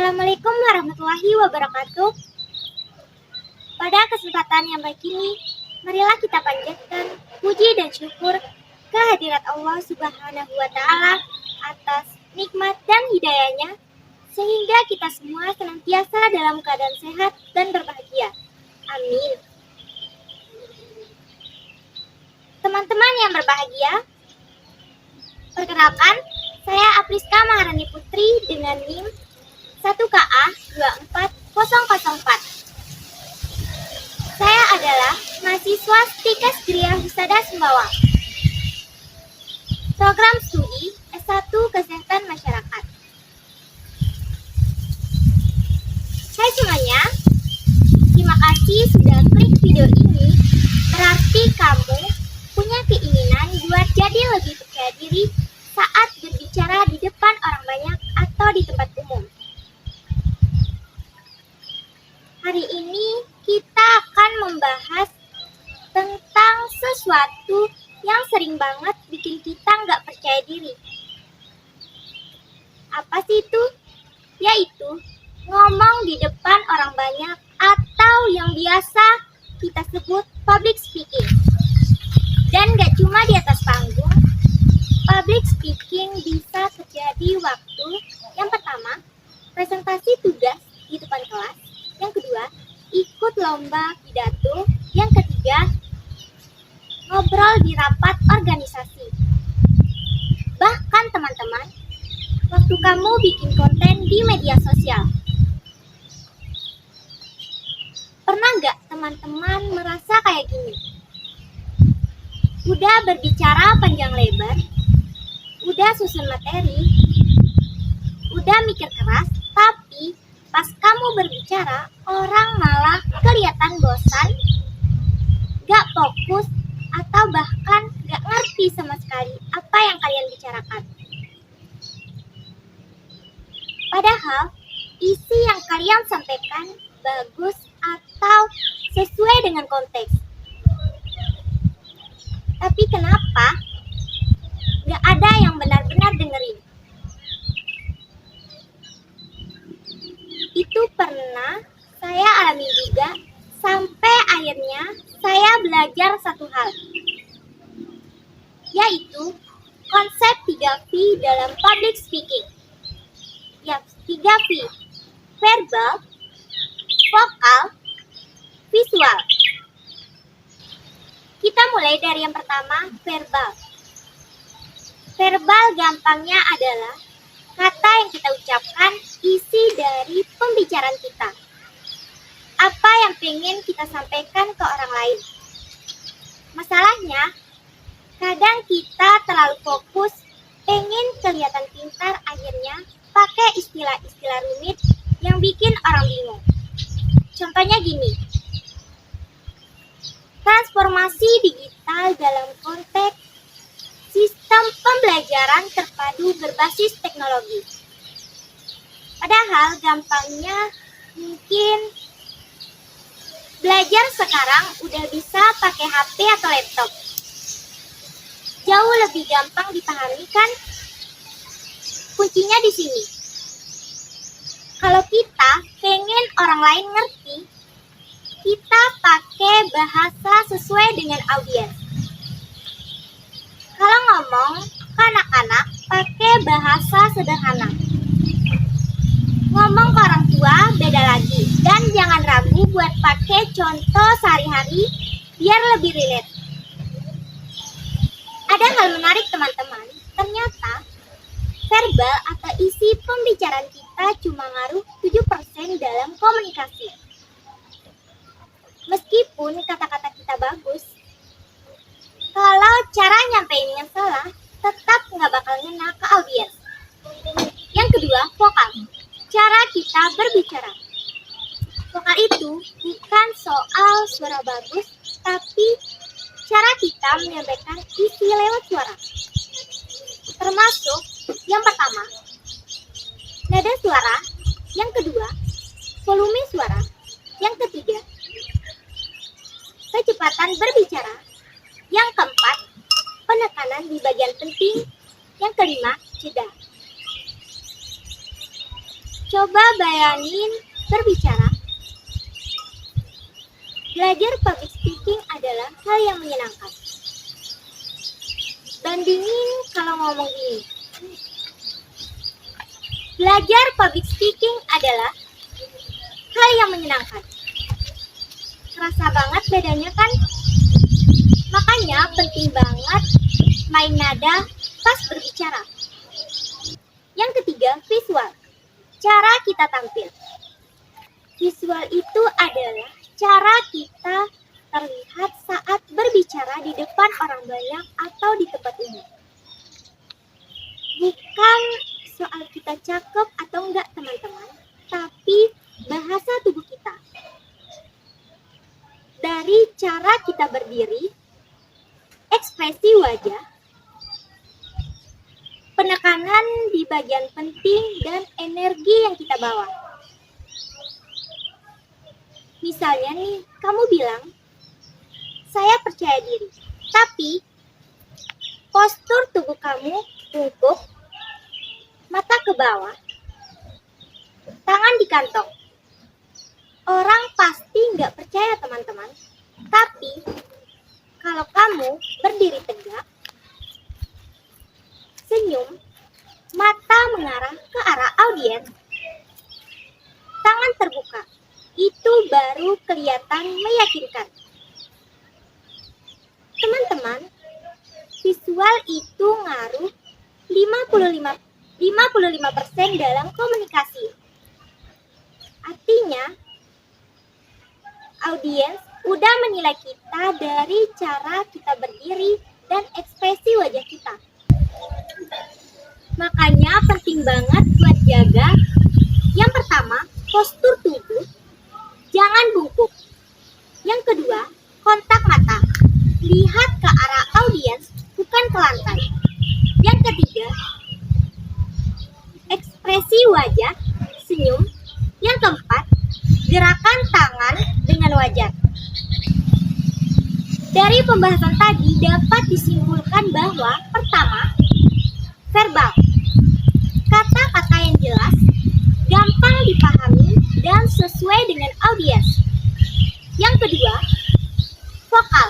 Assalamualaikum warahmatullahi wabarakatuh. Pada kesempatan yang baik ini, marilah kita panjatkan puji dan syukur kehadirat Allah Subhanahu wa Ta'ala atas nikmat dan hidayahnya, sehingga kita semua senantiasa dalam keadaan sehat dan berbahagia. Amin. Teman-teman yang berbahagia, perkenalkan, saya Apriska Maharani Putri dengan NIM 1KA 24004. Saya adalah mahasiswa Stikes Gria Husada Sumbawa. Program studi S1 Kesehatan Masyarakat. Hai semuanya, terima kasih sudah klik video ini. Berarti kamu punya keinginan buat jadi lebih percaya diri saat berbicara di depan orang banyak atau di tempat umum. Hari ini kita akan membahas tentang sesuatu yang sering banget bikin kita nggak percaya diri. Apa sih itu? Yaitu ngomong di depan orang banyak atau yang biasa kita sebut public speaking. Dan nggak cuma di atas panggung, public speaking bisa terjadi waktu yang pertama, presentasi tugas di depan kelas. Yang kedua, ikut lomba pidato. Yang ketiga, ngobrol di rapat organisasi. Bahkan teman-teman, waktu kamu bikin konten di media sosial. Pernah nggak teman-teman merasa kayak gini? Udah berbicara panjang lebar, udah susun materi, udah mikir keras, tapi pas kamu berbicara, orang malah kelihatan bosan, gak fokus, atau bahkan gak ngerti sama sekali apa yang kalian bicarakan. Padahal, isi yang kalian sampaikan bagus atau sesuai dengan konteks. Tapi kenapa gak ada yang benar-benar dengerin? Itu pernah saya alami juga, sampai akhirnya saya belajar satu hal, yaitu konsep 3V dalam public speaking. Ya, 3V: verbal, vokal, visual. Kita mulai dari yang pertama, verbal. Verbal gampangnya adalah kata yang kita ucapkan, isi dari pembicaraan kita. Apa yang pengen kita sampaikan ke orang lain. Masalahnya, kadang kita terlalu fokus, pengen kelihatan pintar, akhirnya pakai istilah-istilah rumit yang bikin orang bingung. Contohnya gini, transformasi digital dalam konteks sistem pembelajaran terpadu berbasis teknologi. Padahal gampangnya mungkin belajar sekarang udah bisa pakai HP atau laptop. Jauh lebih gampang dipahami kan? Kuncinya di sini. Kalau kita pengen orang lain ngerti, kita pakai bahasa sesuai dengan audiens. Kalau ngomong ke anak-anak, pakai bahasa sederhana. Ngomong ke orang tua beda lagi. Dan jangan ragu buat pakai contoh sehari-hari biar lebih relate. Ada hal menarik teman-teman. Ternyata verbal atau isi pembicaraan kita cuma ngaruh 7% dalam komunikasi. Meskipun kata-kata kita bagus, kalau cara nyampeinnya salah, tetap nggak bakal ngena ke audiens. Yang kedua, vokal. Cara kita berbicara. Vokal itu bukan soal suara bagus, tapi cara kita menyampaikan isi lewat suara. Termasuk yang pertama, nada suara. Yang kedua, volume suara. Yang ketiga, kecepatan berbicara. Yang keempat, penekanan di bagian penting. Yang kelima, jeda. Coba bayangin berbicara. Belajar public speaking adalah hal yang menyenangkan. Bandingin kalau ngomong gini. Belajar public speaking adalah hal yang menyenangkan. Kerasa banget bedanya kan? Makanya penting banget main nada pas berbicara. Yang ketiga, visual. Cara kita tampil. Visual itu adalah cara kita terlihat saat berbicara di depan orang banyak atau di tempat umum. Bukan soal kita cakep atau enggak teman-teman, tapi bahasa tubuh kita. Dari cara kita berdiri, ekspresi wajah, penekanan di bagian penting, dan energi yang kita bawa. Misalnya nih, kamu bilang, saya percaya diri, tapi postur tubuh kamu bungkuk, mata ke bawah, tangan di kantong. Orang pasti nggak percaya teman-teman, tapi kalau kamu berdiri tegak, senyum, mata mengarah ke arah audiens, tangan terbuka, itu baru kelihatan meyakinkan. Teman-teman, visual itu ngaruh 55% dalam komunikasi. Artinya, audiens udah menilai kita dari cara kita berdiri dan ekspresi wajah kita. Makanya penting banget buat jaga. Yang pertama, postur tubuh, jangan bungkuk. Yang kedua, kontak mata, lihat ke arah audiens, bukan ke lantai. Yang ketiga, ekspresi wajah, senyum. Yang keempat, gerakan tangan dengan wajar. Dari pembahasan tadi dapat disimpulkan bahwa pertama, verbal. Kata-kata yang jelas, gampang dipahami, dan sesuai dengan audiens. Yang kedua, vokal.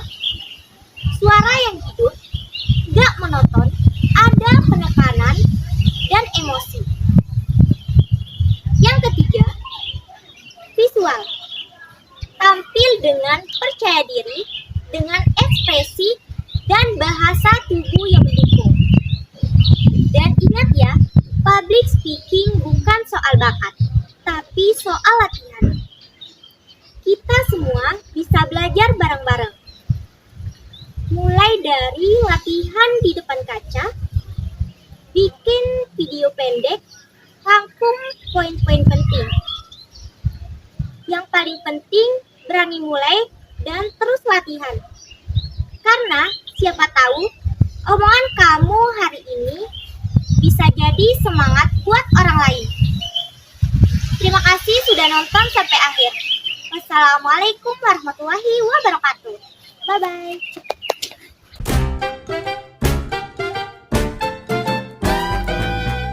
Suara yang hidup, gak monoton, ada penekanan dan emosi. Yang ketiga, visual. Tampil dengan percaya diri, dengan ekspresi dan bahasa tubuh yang mendukung. Dan ingat ya, public speaking bukan soal bakat, tapi soal latihan. Kita semua bisa belajar bareng-bareng. Mulai dari latihan di depan kaca, bikin video pendek, rangkum poin-poin penting. Yang paling penting, berani mulai dan terus latihan. Karena siapa tahu, omongan kamu hari ini bisa jadi semangat buat orang lain. Terima kasih sudah nonton sampai akhir. Wassalamualaikum warahmatullahi wabarakatuh. Bye-bye.